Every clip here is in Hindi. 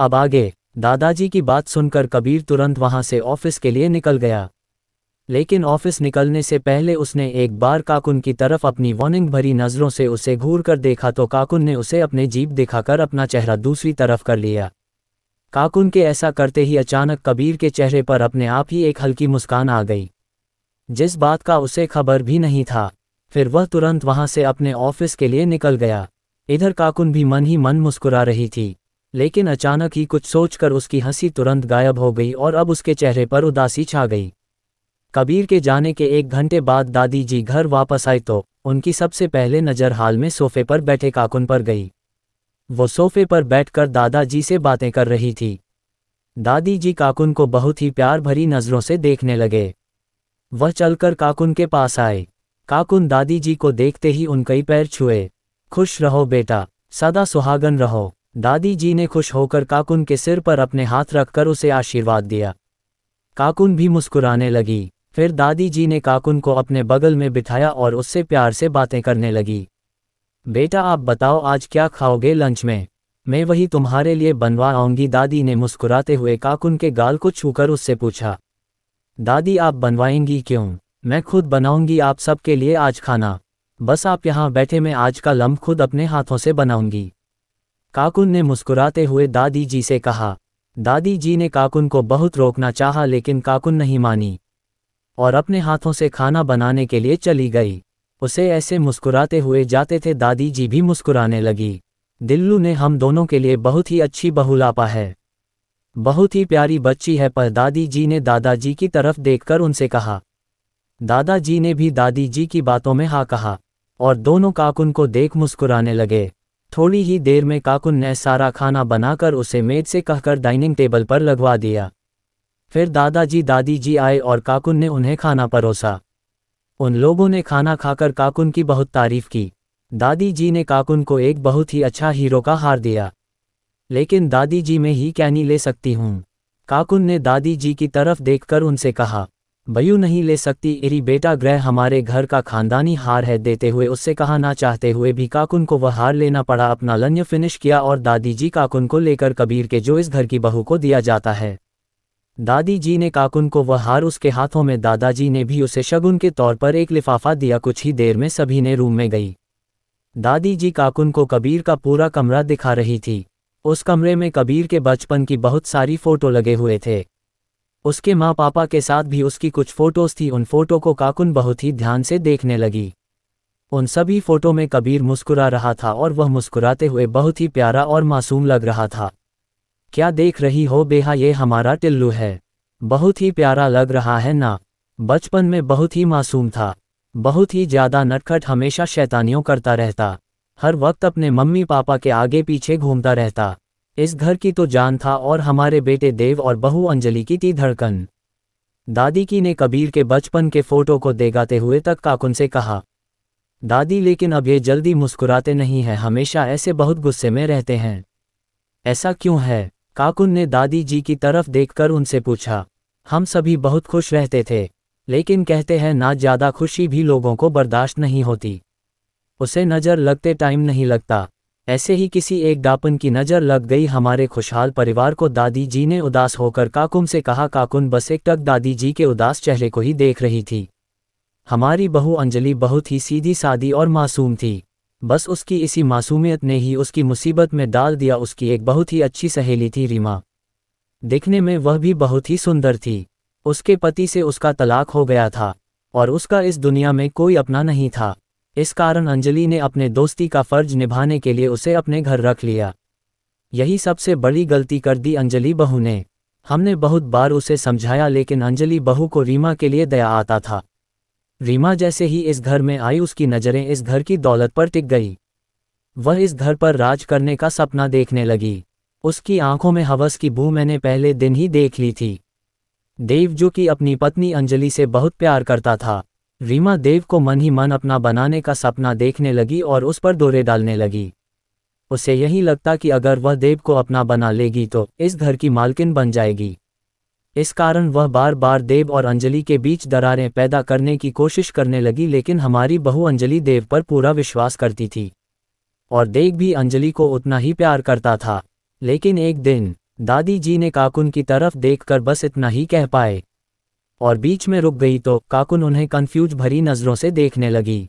अब आगे। दादाजी की बात सुनकर कबीर तुरंत वहां से ऑफिस के लिए निकल गया। लेकिन ऑफिस निकलने से पहले उसने एक बार काकुन की तरफ अपनी वार्निंग भरी नज़रों से उसे घूर कर देखा तो काकुन ने उसे अपने जीभ दिखाकर अपना चेहरा दूसरी तरफ कर लिया। काकुन के ऐसा करते ही अचानक कबीर के चेहरे पर अपने आप ही एक हल्की मुस्कान आ गई, जिस बात का उसे खबर भी नहीं था। फिर वह तुरंत वहां से अपने ऑफिस के लिए निकल गया। इधर काकुन भी मन ही मन मुस्कुरा रही थी, लेकिन अचानक ही कुछ सोचकर उसकी हंसी तुरंत गायब हो गई और अब उसके चेहरे पर उदासी छा गई। कबीर के जाने के 1 घंटे बाद दादी जी घर वापस आई तो उनकी सबसे पहले नज़र हाल में सोफे पर बैठे काकुन पर गई। वो सोफे पर बैठकर दादाजी से बातें कर रही थी। दादी जी काकुन को बहुत ही प्यार भरी नज़रों से देखने लगे। वह चलकर काकुन के पास आए। काकुन दादी जी को देखते ही उनके पैर छुए। खुश रहो बेटा, सदा सुहागन रहो। दादी जी ने खुश होकर काकुन के सिर पर अपने हाथ रखकर उसे आशीर्वाद दिया। काकुन भी मुस्कुराने लगी। फिर दादी जी ने काकुन को अपने बगल में बिठाया और उससे प्यार से बातें करने लगी। बेटा आप बताओ आज क्या खाओगे लंच में? मैं वही तुम्हारे लिए बनवा आऊंगी, दादी ने मुस्कुराते हुए काकुन के गाल को छूकर उससे पूछा। दादी आप बनवाएंगी क्यों? मैं खुद बनाऊंगी आप सबके लिए आज खाना। बस आप यहाँ बैठे, मैं आज का लम्ब खुद अपने हाथों से बनाऊंगी। काकुन ने मुस्कुराते हुए दादी जी से कहा। दादी जी ने काकुन को बहुत रोकना चाहा लेकिन काकुन नहीं मानी और अपने हाथों से खाना बनाने के लिए चली गई। उसे ऐसे मुस्कुराते हुए जाते थे दादी जी भी मुस्कुराने लगी। दिल्लू ने हम दोनों के लिए बहुत ही अच्छी बहू लापा है, बहुत ही प्यारी बच्ची है, पर दादी जी ने दादाजी की तरफ देखकर उनसे कहा। दादाजी ने भी दादी जी की बातों में हाँ कहा और दोनों काकुन को देख मुस्कुराने लगे। थोड़ी ही देर में काकुन ने सारा खाना बनाकर उसे मेज से कहकर डाइनिंग टेबल पर लगवा दिया। फिर दादाजी दादी जी आए और काकुन ने उन्हें खाना परोसा। उन लोगों ने खाना खाकर काकुन की बहुत तारीफ की। दादी जी ने काकुन को एक बहुत ही अच्छा हीरो का हार दिया। लेकिन दादी जी मैं ही क्या नहीं ले सकती हूँ? काकुन ने दादी जी की तरफ देखकर उनसे कहा। बयू नहीं ले सकती इरी बेटा, ग्रह हमारे घर का खानदानी हार है, देते हुए उससे कहा ना चाहते हुए भी काकुन को वह हार लेना पड़ा। अपना लंच फिनिश किया और दादी जी काकुन को लेकर कबीर के जो इस घर की बहू को दिया जाता है। दादी जी ने काकुन को वह हार उसके हाथों में, दादाजी ने भी उसे शगुन के तौर पर एक लिफाफा दिया। कुछ ही देर में सभी ने रूम में गई। दादी जी काकुन को कबीर का पूरा कमरा दिखा रही थी। उस कमरे में कबीर के बचपन की बहुत सारी फोटो लगे हुए थे। उसके माँ पापा के साथ भी उसकी कुछ फोटोज थी। उन फोटो को काकुन बहुत ही ध्यान से देखने लगी। उन सभी फोटो में कबीर मुस्कुरा रहा था और वह मुस्कुराते हुए बहुत ही प्यारा और मासूम लग रहा था। क्या देख रही हो बेहा, ये हमारा टिल्लू है, बहुत ही प्यारा लग रहा है ना? बचपन में बहुत ही मासूम था, बहुत ही ज़्यादा नटखट, हमेशा शैतानियों करता रहता, हर वक्त अपने मम्मी पापा के आगे पीछे घूमता रहता। इस घर की तो जान था और हमारे बेटे देव और बहू अंजलि की थी धड़कन। दादी की ने कबीर के बचपन के फोटो को देखाते हुए तक काकुन से कहा। दादी लेकिन अब ये जल्दी मुस्कुराते नहीं हैं, हमेशा ऐसे बहुत गुस्से में रहते हैं, ऐसा क्यों है? काकुन ने दादी जी की तरफ देखकर उनसे पूछा। हम सभी बहुत खुश रहते थे, लेकिन कहते हैं ना ज़्यादा खुशी भी लोगों को बर्दाश्त नहीं होती, उसे नज़र लगते टाइम नहीं लगता। ऐसे ही किसी एक दापन की नज़र लग गई हमारे खुशहाल परिवार को। दादी जी ने उदास होकर काकुन से कहा। काकुन बस एक टक दादी जी के उदास चेहरे को ही देख रही थी। हमारी बहू अंजलि बहुत ही सीधी सादी और मासूम थी, बस उसकी इसी मासूमियत ने ही उसकी मुसीबत में डाल दिया। उसकी एक बहुत ही अच्छी सहेली थी रीमा, दिखने में वह भी बहुत ही सुंदर थी। उसके पति से उसका तलाक हो गया था और उसका इस दुनिया में कोई अपना नहीं था। इस कारण अंजलि ने अपने दोस्ती का फर्ज निभाने के लिए उसे अपने घर रख लिया। यही सबसे बड़ी गलती कर दी अंजलि बहू ने। हमने बहुत बार उसे समझाया, लेकिन अंजलि बहू को रीमा के लिए दया आता था। रीमा जैसे ही इस घर में आई, उसकी नज़रें इस घर की दौलत पर टिक गई। वह इस घर पर राज करने का सपना देखने लगी। उसकी आंखों में हवस की बू मैंने पहले दिन ही देख ली थी। देव जो कि अपनी पत्नी अंजलि से बहुत प्यार करता था, रीमा देव को मन ही मन अपना बनाने का सपना देखने लगी और उस पर डोरे डालने लगी। उसे यही लगता कि अगर वह देव को अपना बना लेगी तो इस घर की मालकिन बन जाएगी। इस कारण वह बार बार देव और अंजलि के बीच दरारें पैदा करने की कोशिश करने लगी। लेकिन हमारी बहू अंजलि देव पर पूरा विश्वास करती थी और देव भी अंजलि को उतना ही प्यार करता था। लेकिन एक दिन दादी जी ने काकुन की तरफ देखकर बस इतना ही कह पाए और बीच में रुक गई तो काकुन उन्हें कंफ्यूज भरी नज़रों से देखने लगी।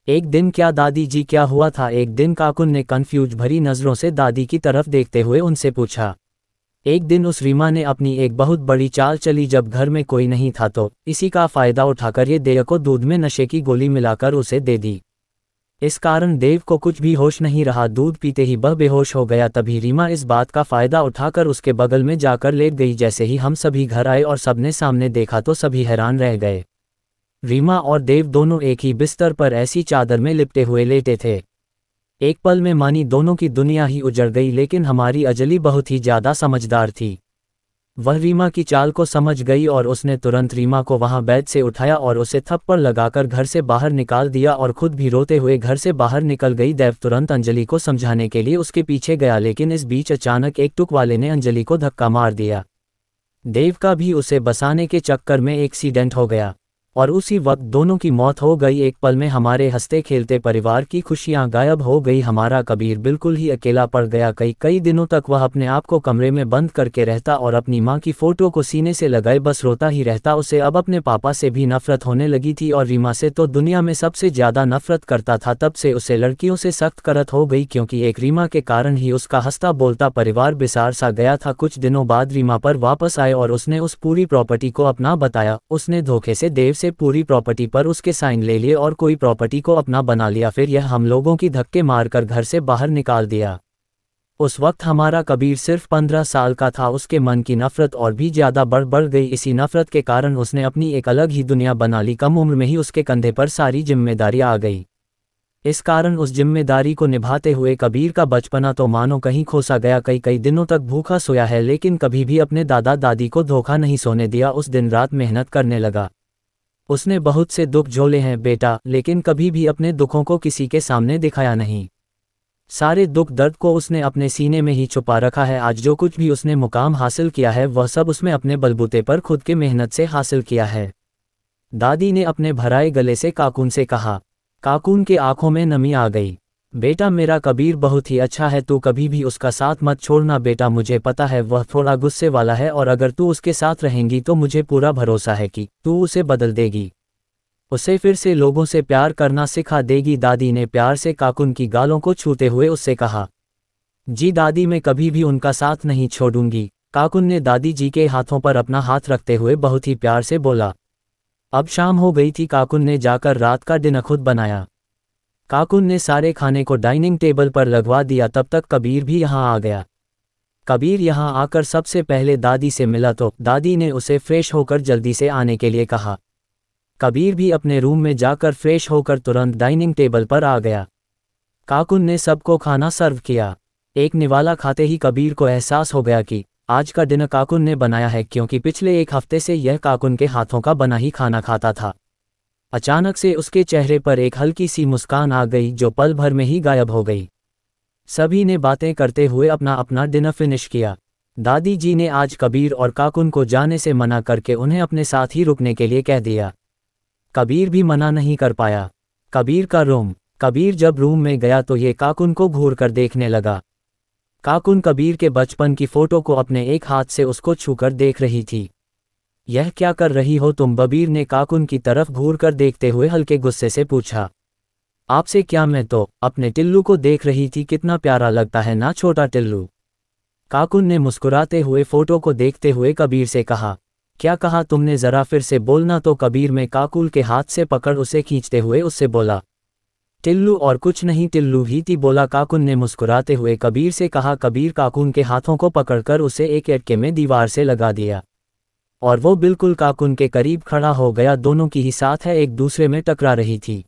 एक दिन क्या दादी जी, क्या हुआ था? एक दिन काकुन ने कंफ्यूज भरी नज़रों से दादी की तरफ देखते हुए उनसे पूछा। एक दिन उस रीमा ने अपनी एक बहुत बड़ी चाल चली। जब घर में कोई नहीं था तो इसी का फ़ायदा उठाकर ये देव को दूध में नशे की गोली मिलाकर उसे दे दी। इस कारण देव को कुछ भी होश नहीं रहा, दूध पीते ही वह बेहोश हो गया। तभी रीमा इस बात का फ़ायदा उठाकर उसके बगल में जाकर लेट गई। जैसे ही हम सभी घर आए और सबने सामने देखा तो सभी हैरान रह गए। रीमा और देव दोनों एक ही बिस्तर पर ऐसी चादर में लिपटे हुए लेटे थे। एक पल में मानी दोनों की दुनिया ही उजड़ गई। लेकिन हमारी अंजलि बहुत ही ज़्यादा समझदार थी। वह रीमा की चाल को समझ गई और उसने तुरंत रीमा को वहां बेड से उठाया और उसे थप्पड़ लगाकर घर से बाहर निकाल दिया और खुद भी रोते हुए घर से बाहर निकल गई। देव तुरंत अंजलि को समझाने के लिए उसके पीछे गया, लेकिन इस बीच अचानक एक टुक वाले ने अंजलि को धक्का मार दिया। देव का भी उसे बसाने के चक्कर में एक्सीडेंट हो गया और उसी वक्त दोनों की मौत हो गई। एक पल में हमारे हंसते खेलते परिवार की खुशियां गायब हो गई। हमारा कबीर बिल्कुल ही अकेला पड़ गया। कई दिनों तक वह अपने आप को कमरे में बंद करके रहता और अपनी मां की फोटो को सीने से लगाए बस रोता ही रहता। उसे अब अपने पापा से भी नफरत होने लगी थी और रीमा से तो दुनिया में सबसे ज्यादा नफरत करता था। तब से उसे लड़कियों से सख्त करत हो गई, क्योंकि एक रीमा के कारण ही उसका हंसता बोलता परिवार बिसार सा गया था। कुछ दिनों बाद रीमा पर वापस आए और उसने उस पूरी प्रॉपर्टी को अपना बताया। उसने धोखे से देव से पूरी प्रॉपर्टी पर उसके साइन ले लिए और कोई प्रॉपर्टी को अपना बना लिया। फिर यह हम लोगों की धक्के मारकर घर से बाहर निकाल दिया। उस वक्त हमारा कबीर सिर्फ 15 साल का था। उसके मन की नफरत और भी ज्यादा बढ़ गई। इसी नफरत के कारण उसने अपनी एक अलग ही दुनिया बना ली। कम उम्र में ही उसके कंधे पर सारी जिम्मेदारी आ गई। इस कारण उस जिम्मेदारी को निभाते हुए कबीर का बचपना तो मानो कहीं खोसा गया। कई दिनों तक भूखा सोया है, लेकिन कभी भी अपने दादा दादी को धोखा नहीं सोने दिया। उस दिन रात मेहनत करने लगा। उसने बहुत से दुख झेले हैं बेटा, लेकिन कभी भी अपने दुखों को किसी के सामने दिखाया नहीं। सारे दुख दर्द को उसने अपने सीने में ही छुपा रखा है। आज जो कुछ भी उसने मुकाम हासिल किया है वह सब उसने अपने बलबूते पर खुद के मेहनत से हासिल किया है। दादी ने अपने भराए गले से काकुन से कहा। काकुन के आंखों में नमी आ गई। बेटा मेरा कबीर बहुत ही अच्छा है, तू कभी भी उसका साथ मत छोड़ना बेटा। मुझे पता है वह थोड़ा गुस्से वाला है और अगर तू उसके साथ रहेंगी तो मुझे पूरा भरोसा है कि तू उसे बदल देगी, उसे फिर से लोगों से प्यार करना सिखा देगी। दादी ने प्यार से काकुन की गालों को छूते हुए उससे कहा। जी दादी, मैं कभी भी उनका साथ नहीं छोड़ूंगी। काकुन ने दादी जी के हाथों पर अपना हाथ रखते हुए बहुत ही प्यार से बोला। अब शाम हो गई थी। काकुन ने जाकर रात का डिनर खुद बनाया। काकुन ने सारे खाने को डाइनिंग टेबल पर लगवा दिया। तब तक कबीर भी यहाँ आ गया। कबीर यहाँ आकर सबसे पहले दादी से मिला तो दादी ने उसे फ्रेश होकर जल्दी से आने के लिए कहा। कबीर भी अपने रूम में जाकर फ्रेश होकर तुरंत डाइनिंग टेबल पर आ गया। काकुन ने सबको खाना सर्व किया। एक निवाला खाते ही कबीर को एहसास हो गया कि आज का डिनर काकुन ने बनाया है, क्योंकि पिछले एक हफ्ते से यह काकुन के हाथों का बना ही खाना खाता था। अचानक से उसके चेहरे पर एक हल्की सी मुस्कान आ गई जो पल भर में ही गायब हो गई। सभी ने बातें करते हुए अपना अपना डिनर फिनिश किया। दादी जी ने आज कबीर और काकुन को जाने से मना करके उन्हें अपने साथ ही रुकने के लिए कह दिया। कबीर भी मना नहीं कर पाया। कबीर का रूम। कबीर जब रूम में गया तो ये काकुन को घूर कर देखने लगा। काकुन कबीर के बचपन की फोटो को अपने एक हाथ से उसको छूकर देख रही थी। यह क्या कर रही हो तुम? कबीर ने काकुन की तरफ घूर कर देखते हुए हल्के गुस्से से पूछा। आपसे क्या, मैं तो अपने टिल्लू को देख रही थी। कितना प्यारा लगता है ना छोटा टिल्लू। काकुन ने मुस्कुराते हुए फोटो को देखते हुए कबीर से कहा। क्या कहा तुमने? जरा फिर से बोलना। तो कबीर में काकुल के हाथ से पकड़ उसे खींचते हुए उससे बोला। टिल्लू और कुछ नहीं, टिल्लू ही थी, बोला काकुन ने मुस्कुराते हुए कबीर से कहा। कबीर काकुन के हाथों को पकड़कर उसे एक झटके में दीवार से लगा दिया और वो बिल्कुल काकुन के करीब खड़ा हो गया। दोनों की ही साथ है एक दूसरे में टकरा रही थी।